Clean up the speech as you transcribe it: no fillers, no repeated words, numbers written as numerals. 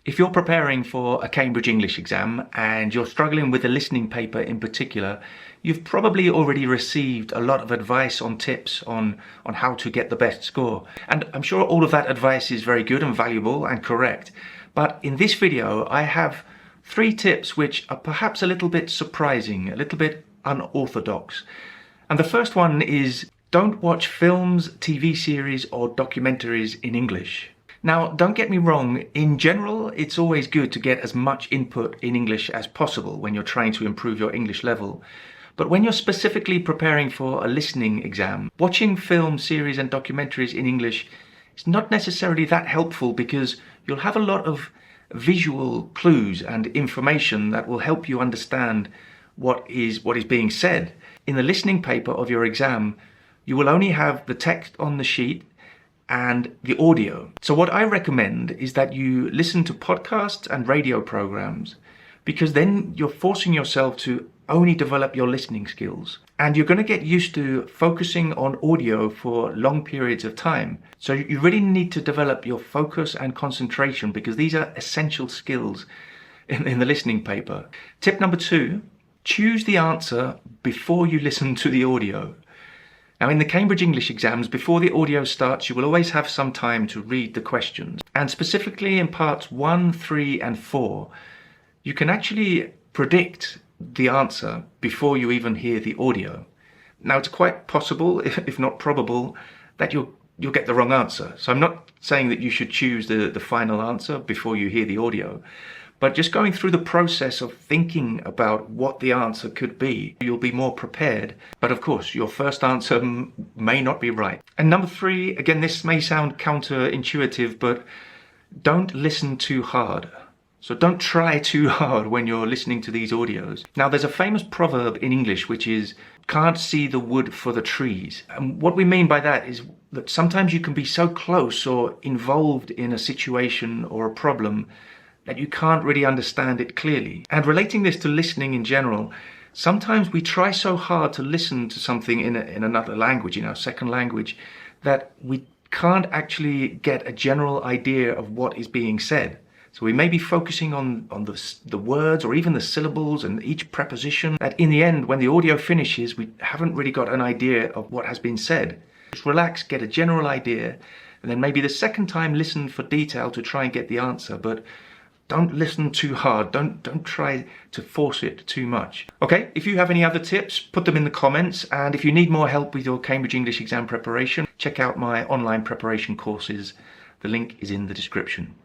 If you're preparing for a Cambridge English exam and you're struggling with the listening paper in particular, you've probably already received a lot of advice on tips on how to get the best score. And I'm sure all of that advice is very good and valuable and correct. But in this video, I have 3 tips which are perhaps a little bit surprising, a little bit unorthodox. And the first one is, don't watch films, TV series or documentaries in English. Now, don't get me wrong, in general, it's always good to get as much input in English as possible when you're trying to improve your English level. But when you're specifically preparing for a listening exam, watching film, series and documentaries in English is not necessarily that helpful because you'll have a lot of visual clues and information that will help you understand what is being said. In the listening paper of your exam, you will only have the text on the sheet and the audio. So what I recommend is that you listen to podcasts and radio programs, because then you're forcing yourself to only develop your listening skills. And you're going to get used to focusing on audio for long periods of time. So you really need to develop your focus and concentration, because these are essential skills in the listening paper. Tip number 2, choose the answer before you listen to the audio. Now, in the Cambridge English exams, before the audio starts, you will always have some time to read the questions. And specifically in parts 1, 3 and 4, you can actually predict the answer before you even hear the audio. Now, it's quite possible, if not probable, that you'll get the wrong answer. So I'm not saying that you should choose the final answer before you hear the audio. But just going through the process of thinking about what the answer could be, you'll be more prepared. But of course, your first answer may not be right. And number 3, again, this may sound counterintuitive, but don't listen too hard. So don't try too hard when you're listening to these audios. Now, there's a famous proverb in English, which is, can't see the wood for the trees. And what we mean by that is that sometimes you can be so close or involved in a situation or a problem that you can't really understand it clearly. And relating this to listening in general, sometimes we try so hard to listen to something in another language, in our second language, that we can't actually get a general idea of what is being said. So we may be focusing on the words or even the syllables and each preposition, that in the end, when the audio finishes, we haven't really got an idea of what has been said. Just relax, get a general idea, and then maybe the second time listen for detail to try and get the answer, but don't listen too hard. Don't try to force it too much. Okay, if you have any other tips, put them in the comments. And if you need more help with your Cambridge English exam preparation, check out my online preparation courses. The link is in the description.